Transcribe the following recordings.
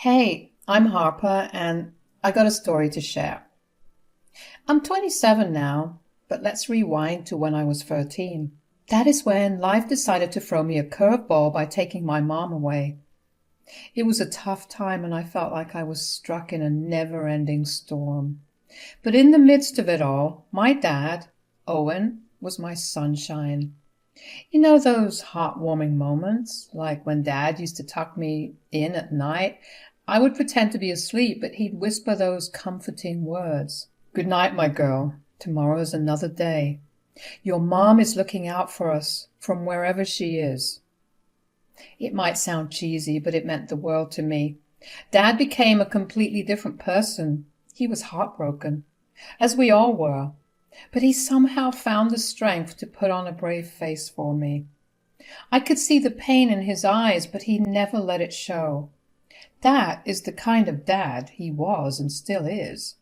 Hey, I'm Harper and I got a story to share. I'm 27 now, but let's rewind to when I was 13. That is when life decided to throw me a curveball by taking my mom away. It was a tough time and I felt like I was struck in a never-ending storm. But in the midst of it all, my dad, Owen, was my sunshine. You know those heartwarming moments, like when Dad used to tuck me in at night? I would pretend to be asleep, but he'd whisper those comforting words. Good night, my girl. Tomorrow's another day. Your mom is looking out for us from wherever she is. It might sound cheesy, but it meant the world to me. Dad became a completely different person. He was heartbroken, as we all were. But he somehow found the strength to put on a brave face for me. I could see the pain in his eyes, but he never let it show. That is the kind of dad he was and still is.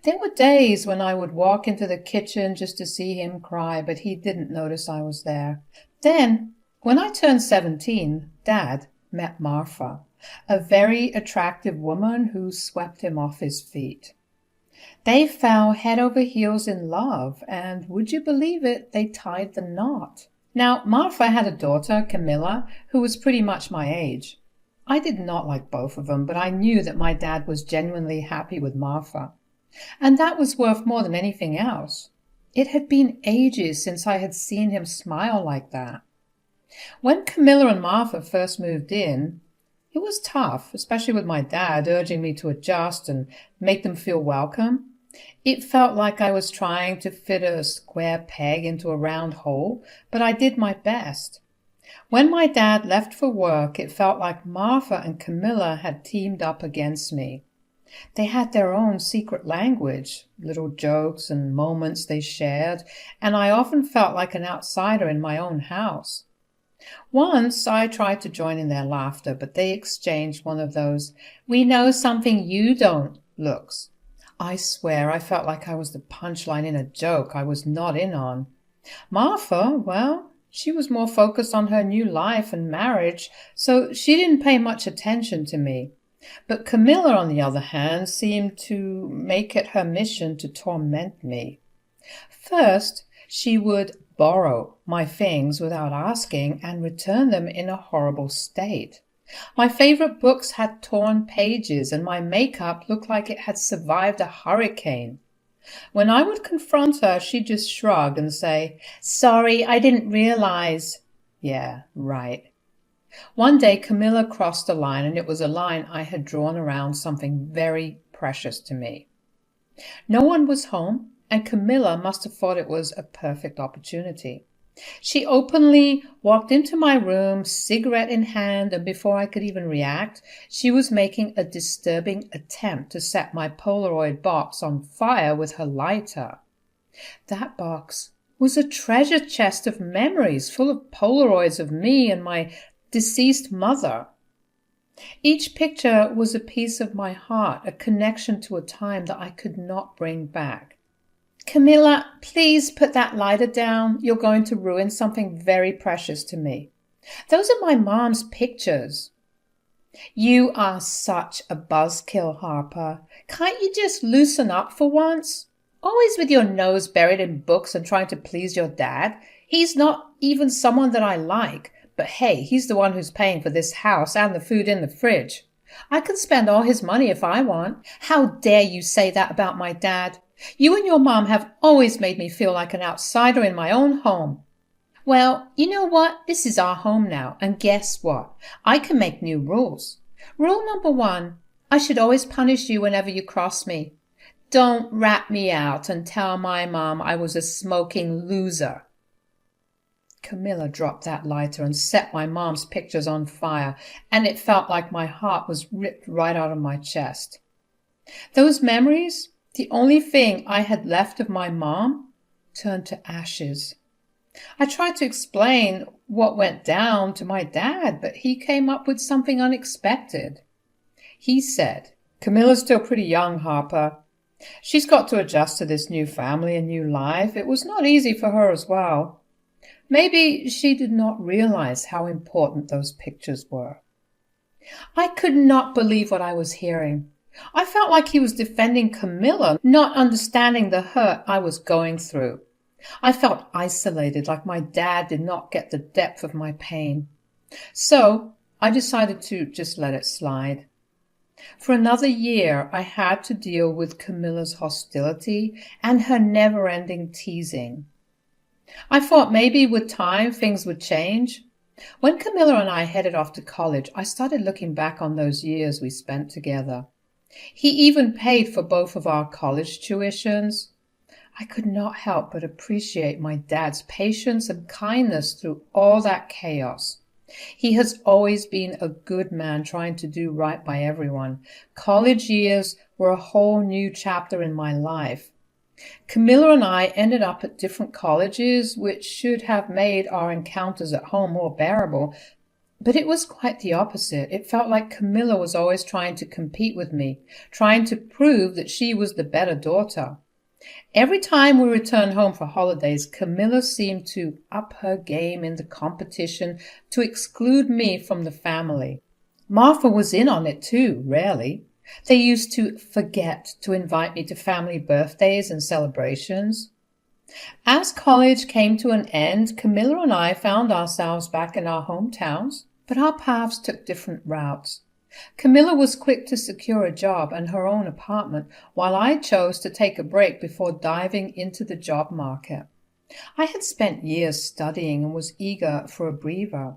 There were days when I would walk into the kitchen just to see him cry, but he didn't notice I was there. Then, when I turned 17, Dad met Martha, a very attractive woman who swept him off his feet. They fell head over heels in love, and would you believe it, they tied the knot. Now, Martha had a daughter, Camilla, who was pretty much my age. I did not like both of them, but I knew that my dad was genuinely happy with Martha. And that was worth more than anything else. It had been ages since I had seen him smile like that. When Camilla and Martha first moved in, it was tough, especially with my dad urging me to adjust and make them feel welcome. It felt like I was trying to fit a square peg into a round hole, but I did my best. When my dad left for work, it felt like Martha and Camilla had teamed up against me. They had their own secret language, little jokes and moments they shared, and I often felt like an outsider in my own house. Once I tried to join in their laughter, but they exchanged one of those "we know something you don't" looks. I swear I felt like I was the punchline in a joke I was not in on. Martha, well, she was more focused on her new life and marriage, so she didn't pay much attention to me. But Camilla, on the other hand, seemed to make it her mission to torment me. First, she would borrow my things without asking and return them in a horrible state. My favorite books had torn pages, and my makeup looked like it had survived a hurricane. When I would confront her, she'd just shrug and say, "Sorry, I didn't realize." Yeah, right. One day Camilla crossed a line, and it was a line I had drawn around something very precious to me. No one was home, and Camilla must have thought it was a perfect opportunity. She openly walked into my room, cigarette in hand, and before I could even react, she was making a disturbing attempt to set my Polaroid box on fire with her lighter. That box was a treasure chest of memories full of Polaroids of me and my deceased mother. Each picture was a piece of my heart, a connection to a time that I could not bring back. "Camilla, please put that lighter down. You're going to ruin something very precious to me. Those are my mom's pictures." "You are such a buzzkill, Harper. Can't you just loosen up for once? Always with your nose buried in books and trying to please your dad. He's not even someone that I like, but hey, he's the one who's paying for this house and the food in the fridge. I can spend all his money if I want. How dare you say that about my dad? You and your mom have always made me feel like an outsider in my own home." "Well, you know what? This is our home now, and guess what? I can make new rules. Rule number 1, I should always punish you whenever you cross me. Don't rat me out and tell my mom I was a smoking loser." Camilla dropped that lighter and set my mom's pictures on fire, and it felt like my heart was ripped right out of my chest. Those memories, the only thing I had left of my mom, turned to ashes. I tried to explain what went down to my dad, but he came up with something unexpected. He said, "Camilla's still pretty young, Harper. She's got to adjust to this new family and new life. It was not easy for her as well. Maybe she did not realize how important those pictures were." I could not believe what I was hearing. I felt like he was defending Camilla, not understanding the hurt I was going through. I felt isolated, like my dad did not get the depth of my pain. So I decided to just let it slide. For another year, I had to deal with Camilla's hostility and her never-ending teasing. I thought maybe with time things would change. When Camilla and I headed off to college, I started looking back on those years we spent together. He even paid for both of our college tuitions. I could not help but appreciate my dad's patience and kindness through all that chaos. He has always been a good man trying to do right by everyone. College years were a whole new chapter in my life. Camilla and I ended up at different colleges, which should have made our encounters at home more bearable, but it was quite the opposite. It felt like Camilla was always trying to compete with me, trying to prove that she was the better daughter. Every time we returned home for holidays, Camilla seemed to up her game in the competition to exclude me from the family. Martha was in on it too, rarely. They used to forget to invite me to family birthdays and celebrations. As college came to an end, Camilla and I found ourselves back in our hometowns, but our paths took different routes. Camilla was quick to secure a job and her own apartment, while I chose to take a break before diving into the job market. I had spent years studying and was eager for a breather.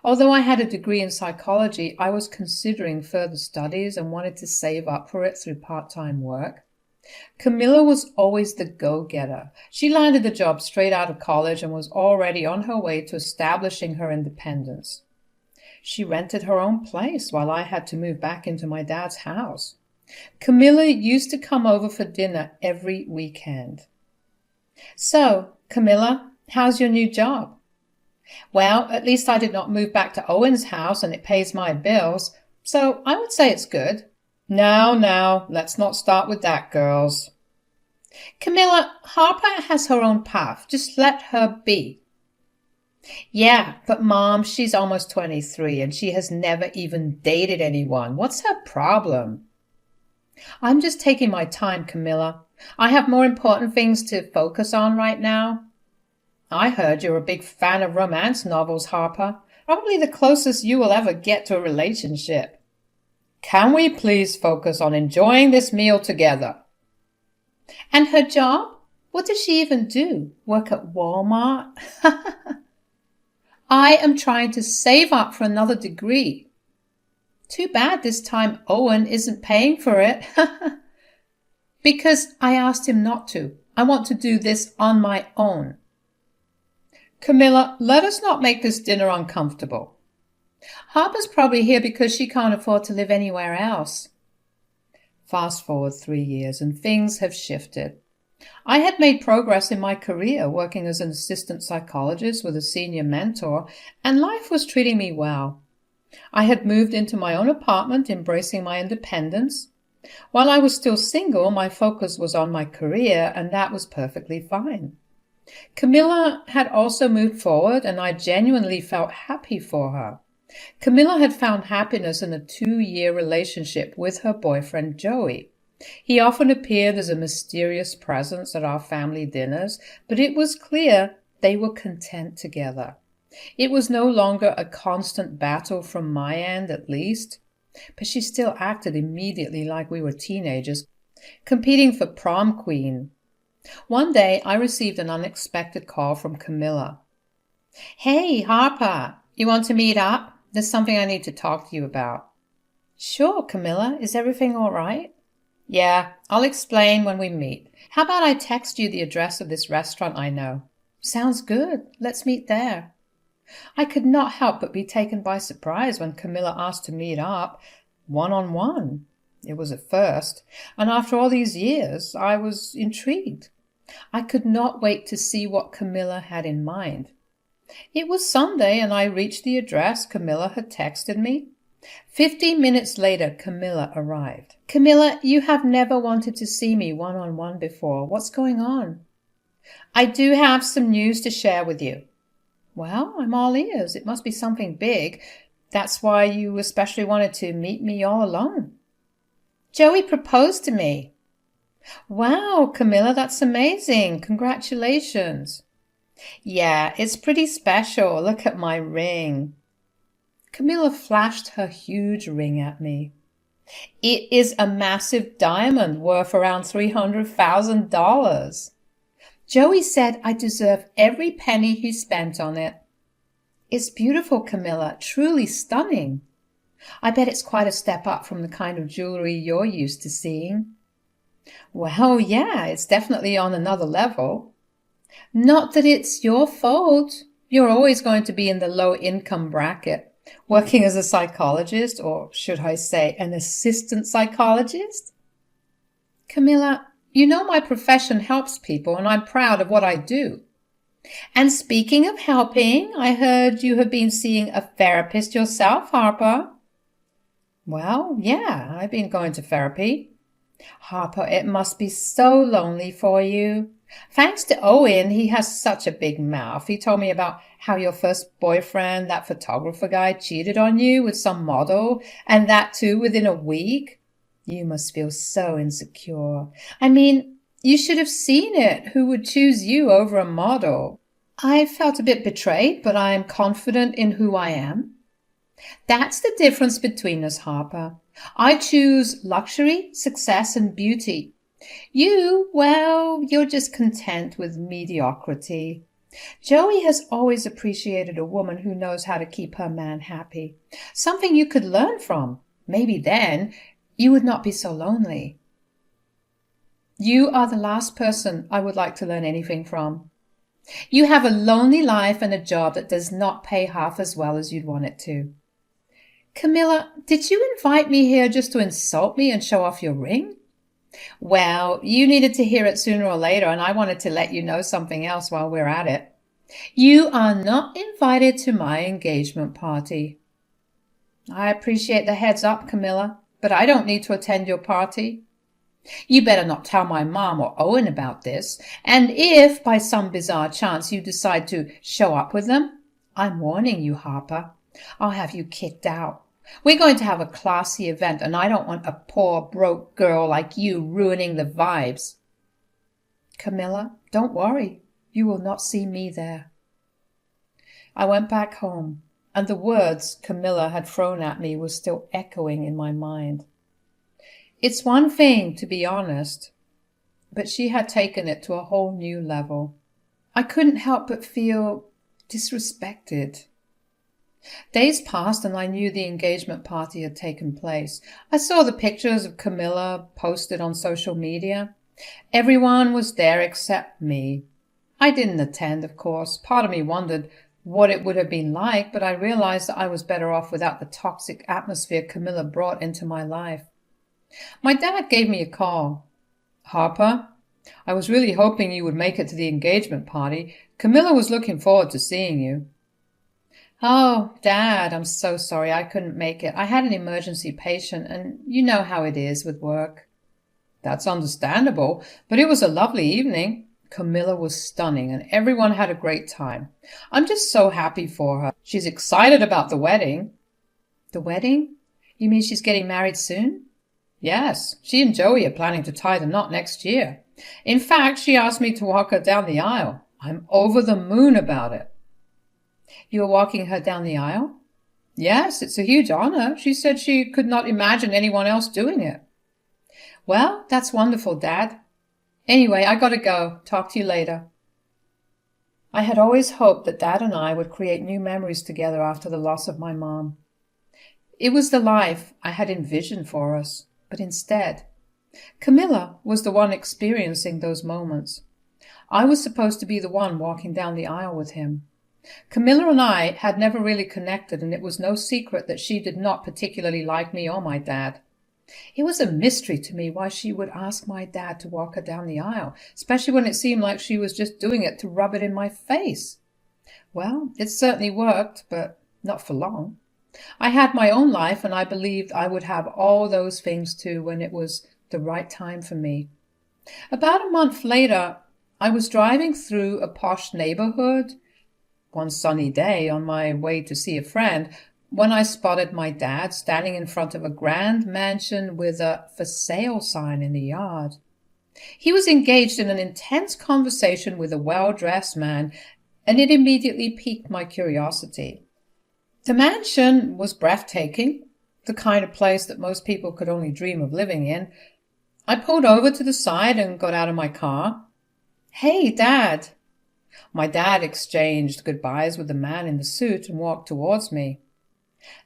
Although I had a degree in psychology, I was considering further studies and wanted to save up for it through part-time work. Camilla was always the go-getter. She landed a job straight out of college and was already on her way to establishing her independence. She rented her own place while I had to move back into my dad's house. Camilla used to come over for dinner every weekend. "So, Camilla, how's your new job?" "Well, at least I did not move back to Owen's house and it pays my bills, so I would say it's good." Now, let's not start with that, girls." "Camilla, Harper has her own path. Just let her be." "Yeah, but Mom, she's almost 23 and she has never even dated anyone. What's her problem?" "I'm just taking my time, Camilla. I have more important things to focus on right now." "I heard you're a big fan of romance novels, Harper. Probably the closest you will ever get to a relationship." "Can we please focus on enjoying this meal together?" "And her job? What does she even do? Work at Walmart?" "I am trying to save up for another degree." "Too bad this time Owen isn't paying for it." "Because I asked him not to. I want to do this on my own." "Camilla, let us not make this dinner uncomfortable." "Harper's probably here because she can't afford to live anywhere else." Fast forward 3 years and things have shifted. I had made progress in my career, working as an assistant psychologist with a senior mentor, and life was treating me well. I had moved into my own apartment, embracing my independence. While I was still single, my focus was on my career, and that was perfectly fine. Camilla had also moved forward, and I genuinely felt happy for her. Camilla had found happiness in a 2-year relationship with her boyfriend Joey. He often appeared as a mysterious presence at our family dinners, but it was clear they were content together. It was no longer a constant battle from my end, at least, but she still acted immediately like we were teenagers, competing for prom queen. One day, I received an unexpected call from Camilla. "Hey, Harper, you want to meet up? There's something I need to talk to you about." "Sure, Camilla. Is everything all right?" "Yeah, I'll explain when we meet. How about I text you the address of this restaurant I know?" "Sounds good. Let's meet there." I could not help but be taken by surprise when Camilla asked to meet up one-on-one. It was a first, and after all these years, I was intrigued. I could not wait to see what Camilla had in mind. It was Sunday, and I reached the address Camilla had texted me. 15 minutes later, Camilla arrived. "Camilla, you have never wanted to see me one-on-one before. What's going on?" "I do have some news to share with you." "Well, I'm all ears. It must be something big. That's why you especially wanted to meet me all alone. Joey proposed to me. Wow, Camilla, that's amazing. Congratulations. Yeah, it's pretty special. Look at my ring. Camilla flashed her huge ring at me. It is a massive diamond worth around $300,000. Joey said I deserve every penny he spent on it. It's beautiful, Camilla, truly stunning. I bet it's quite a step up from the kind of jewelry you're used to seeing. Well, yeah, it's definitely on another level. Not that it's your fault. You're always going to be in the low-income bracket, working as a psychologist, or should I say an assistant psychologist? Camilla, you know my profession helps people, and I'm proud of what I do. And speaking of helping, I heard you have been seeing a therapist yourself, Harper. Well, yeah, I've been going to therapy. Harper, it must be so lonely for you. Thanks to Owen, he has such a big mouth. He told me about how your first boyfriend, that photographer guy, cheated on you with some model, and that too within a week. You must feel so insecure. I mean, you should have seen it. Who would choose you over a model? I felt a bit betrayed, but I am confident in who I am. That's the difference between us, Harper. I choose luxury, success, and beauty. You, well, you're just content with mediocrity. Joey has always appreciated a woman who knows how to keep her man happy. Something you could learn from. Maybe then you would not be so lonely. You are the last person I would like to learn anything from. You have a lonely life and a job that does not pay half as well as you'd want it to. Camilla, did you invite me here just to insult me and show off your ring? Well, you needed to hear it sooner or later, and I wanted to let you know something else while we're at it. You are not invited to my engagement party. I appreciate the heads up, Camilla, but I don't need to attend your party. You better not tell my mom or Owen about this, and if by some bizarre chance you decide to show up with them, I'm warning you, Harper, I'll have you kicked out. We're going to have a classy event, and I don't want a poor, broke girl like you ruining the vibes. Camilla, don't worry. You will not see me there. I went back home, and the words Camilla had thrown at me were still echoing in my mind. It's one thing to be honest, but she had taken it to a whole new level. I couldn't help but feel disrespected. Days passed and I knew the engagement party had taken place. I saw the pictures of Camilla posted on social media. Everyone was there except me. I didn't attend, of course. Part of me wondered what it would have been like, but I realized that I was better off without the toxic atmosphere Camilla brought into my life. My dad gave me a call. Harper, I was really hoping you would make it to the engagement party. Camilla was looking forward to seeing you. Oh, Dad, I'm so sorry I couldn't make it. I had an emergency patient, and you know how it is with work. That's understandable, but it was a lovely evening. Camilla was stunning, and everyone had a great time. I'm just so happy for her. She's excited about the wedding. The wedding? You mean she's getting married soon? Yes, she and Joey are planning to tie the knot next year. In fact, she asked me to walk her down the aisle. I'm over the moon about it. You're walking her down the aisle? Yes, it's a huge honor. She said she could not imagine anyone else doing it. Well, that's wonderful, Dad. Anyway, I gotta go. Talk to you later. I had always hoped that Dad and I would create new memories together after the loss of my mom. It was the life I had envisioned for us, but instead, Camilla was the one experiencing those moments. I was supposed to be the one walking down the aisle with him. Camilla and I had never really connected, and it was no secret that she did not particularly like me or my dad. It was a mystery to me why she would ask my dad to walk her down the aisle, especially when it seemed like she was just doing it to rub it in my face. Well, it certainly worked, but not for long. I had my own life, and I believed I would have all those things too when it was the right time for me. About a month later, I was driving through a posh neighborhood one sunny day on my way to see a friend when I spotted my dad standing in front of a grand mansion with a for sale sign in the yard. He was engaged in an intense conversation with a well-dressed man, and it immediately piqued my curiosity. The mansion was breathtaking, the kind of place that most people could only dream of living in. I pulled over to the side and got out of my car. "Hey, Dad." My dad exchanged goodbyes with the man in the suit and walked towards me.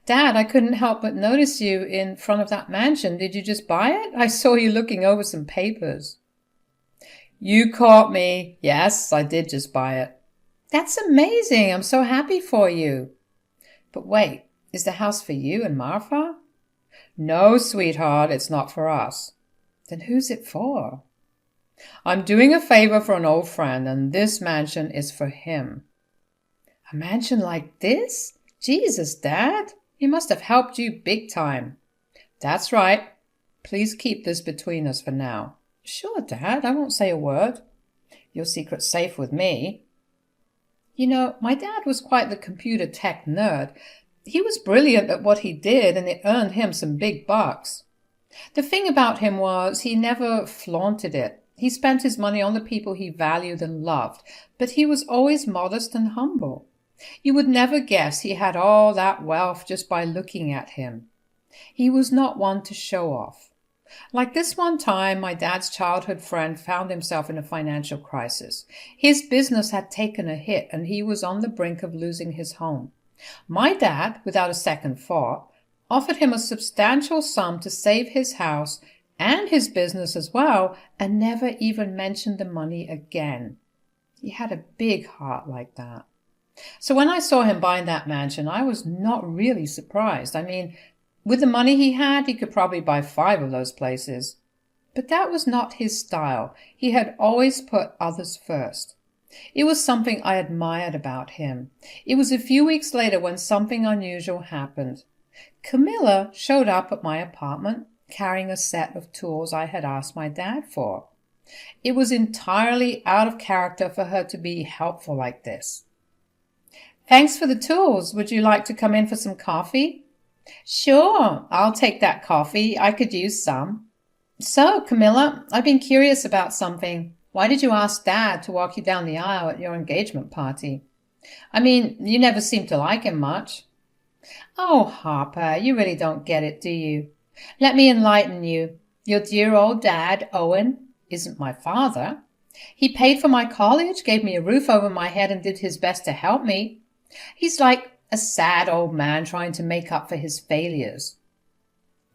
"Dad, I couldn't help but notice you in front of that mansion. Did you just buy it? I saw you looking over some papers." "You caught me. Yes, I did just buy it." "That's amazing. I'm so happy for you." "But wait, is the house for you and Martha?" "No, sweetheart, it's not for us." "Then who's it for?" "I'm doing a favor for an old friend, and this mansion is for him." "A mansion like this? Jesus, Dad, he must have helped you big time." "That's right. Please keep this between us for now." "Sure, Dad, I won't say a word." "Your secret's safe with me." You know, my dad was quite the computer tech nerd. He was brilliant at what he did, and it earned him some big bucks. The thing about him was he never flaunted it. He spent his money on the people he valued and loved, but he was always modest and humble. You would never guess he had all that wealth just by looking at him. He was not one to show off. Like this one time, my dad's childhood friend found himself in a financial crisis. His business had taken a hit, and he was on the brink of losing his home. My dad, without a second thought, offered him a substantial sum to save his house and his business as well, and never even mentioned the money again. He had a big heart like that. So when I saw him buying that mansion, I was not really surprised. I mean, with the money he had, he could probably buy 5 of those places. But that was not his style. He had always put others first. It was something I admired about him. It was a few weeks later when something unusual happened. Camilla showed up at my apartment carrying a set of tools I had asked my dad for. It was entirely out of character for her to be helpful like this. "Thanks for the tools. Would you like to come in for some coffee?" "Sure, I'll take that coffee. I could use some." "So, Camilla, I've been curious about something. Why did you ask Dad to walk you down the aisle at your engagement party? I mean, you never seem to like him much." "Oh, Harper, you really don't get it, do you? Let me enlighten you. Your dear old dad, Owen, isn't my father. He paid for my college, gave me a roof over my head, and did his best to help me. He's like a sad old man trying to make up for his failures."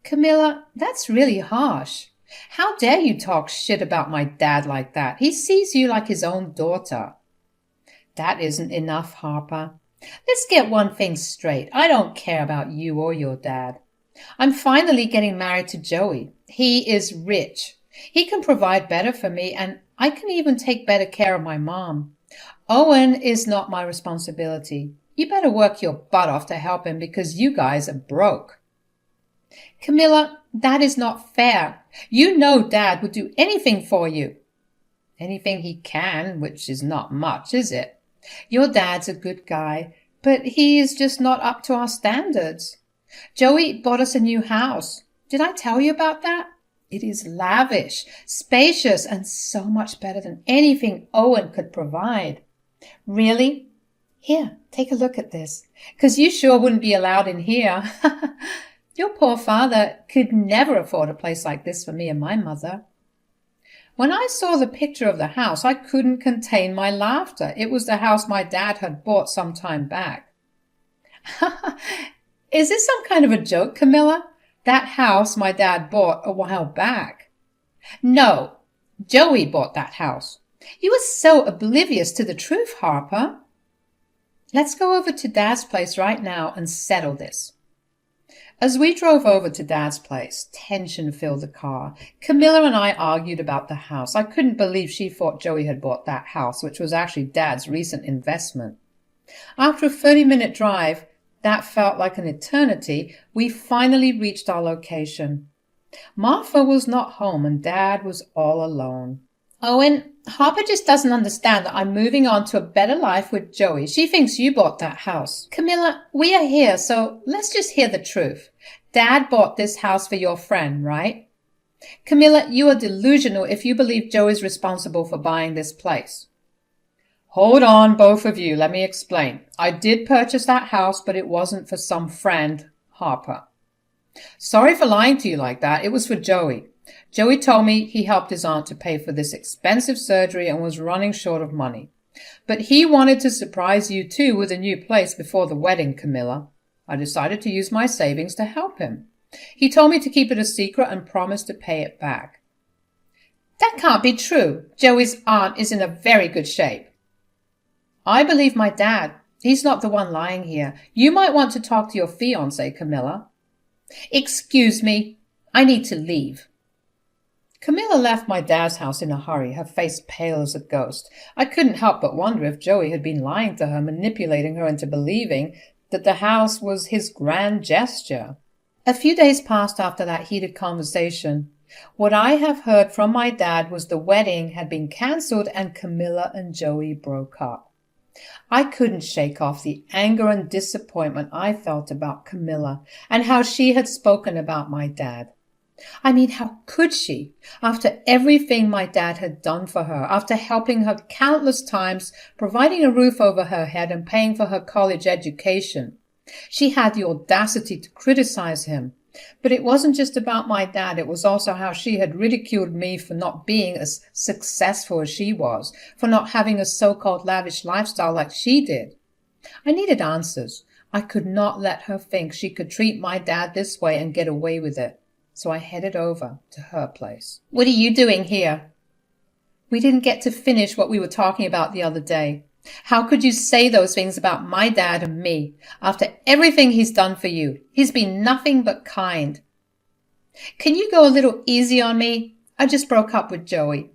"Camilla, that's really harsh. How dare you talk shit about my dad like that? He sees you like his own daughter." "That isn't enough, Harper. Let's get one thing straight. I don't care about you or your dad. I'm finally getting married to Joey. He is rich. He can provide better for me, and I can even take better care of my mom. Owen is not my responsibility. You better work your butt off to help him because you guys are broke." "Camilla, that is not fair. You know Dad would do anything for you." "Anything he can, which is not much, is it? Your dad's a good guy, but he is just not up to our standards. Joey bought us a new house. Did I tell you about that? It is lavish, spacious, and so much better than anything Owen could provide." "Really? Here, take a look at this, 'cause you sure wouldn't be allowed in here." "Your poor father could never afford a place like this for me and my mother." When I saw the picture of the house, I couldn't contain my laughter. It was the house my dad had bought some time back. "Is this some kind of a joke, Camilla? That house my dad bought a while back." "No, Joey bought that house. You are so oblivious to the truth, Harper." "Let's go over to Dad's place right now and settle this." As we drove over to Dad's place, tension filled the car. Camilla and I argued about the house. I couldn't believe she thought Joey had bought that house, which was actually Dad's recent investment. After a 30-minute drive, that felt like an eternity, we finally reached our location. Martha was not home, and Dad was all alone. Owen, Harper just doesn't understand that I'm moving on to a better life with Joey. She thinks you bought that house. Camilla, we are here, so let's just hear the truth. Dad bought this house for your friend, right? Camilla, you are delusional if you believe Joey's responsible for buying this place. Hold on, both of you. Let me explain. I did purchase that house, but it wasn't for some friend, Harper. Sorry for lying to you like that. It was for Joey. Joey told me he helped his aunt to pay for this expensive surgery and was running short of money. But he wanted to surprise you too with a new place before the wedding, Camilla. I decided to use my savings to help him. He told me to keep it a secret and promised to pay it back. That can't be true. Joey's aunt is in a very good shape. I believe my dad. He's not the one lying here. You might want to talk to your fiancé, Camilla. Excuse me. I need to leave. Camilla left my dad's house in a hurry, her face pale as a ghost. I couldn't help but wonder if Joey had been lying to her, manipulating her into believing that the house was his grand gesture. A few days passed after that heated conversation. What I have heard from my dad was the wedding had been cancelled and Camilla and Joey broke up. I couldn't shake off the anger and disappointment I felt about Camilla and how she had spoken about my dad. I mean, how could she? After everything my dad had done for her, after helping her countless times, providing a roof over her head and paying for her college education. She had the audacity to criticize him. But it wasn't just about my dad. It was also how she had ridiculed me for not being as successful as she was, for not having a so-called lavish lifestyle like she did. I needed answers. I could not let her think she could treat my dad this way and get away with it. So I headed over to her place. What are you doing here? We didn't get to finish what we were talking about the other day. How could you say those things about my dad and me after everything he's done for you? He's been nothing but kind. Can you go a little easy on me? I just broke up with Joey.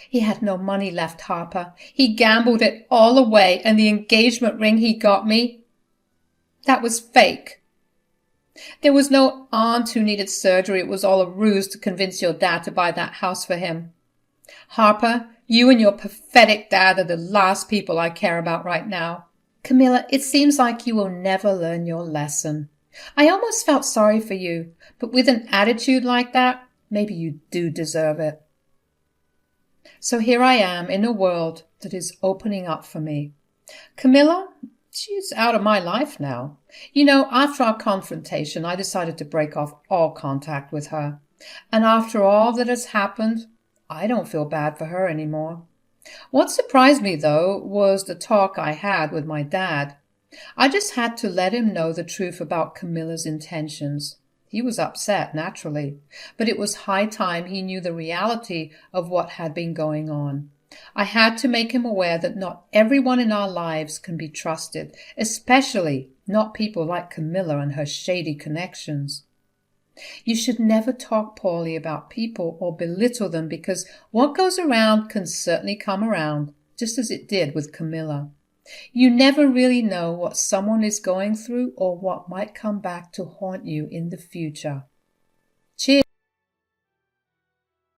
He had no money left, Harper. He gambled it all away, and the engagement ring he got me, that was fake. There was no aunt who needed surgery. It was all a ruse to convince your dad to buy that house for him. Harper, you and your pathetic dad are the last people I care about right now. Camilla, it seems like you will never learn your lesson. I almost felt sorry for you, but with an attitude like that, maybe you do deserve it. So here I am in a world that is opening up for me. Camilla, she's out of my life now. You know, after our confrontation, I decided to break off all contact with her. And after all that has happened, I don't feel bad for her anymore. What surprised me, though, was the talk I had with my dad. I just had to let him know the truth about Camilla's intentions. He was upset, naturally, but it was high time he knew the reality of what had been going on. I had to make him aware that not everyone in our lives can be trusted, especially not people like Camilla and her shady connections. You should never talk poorly about people or belittle them, because what goes around can certainly come around, just as it did with Camilla. You never really know what someone is going through or what might come back to haunt you in the future. Cheers.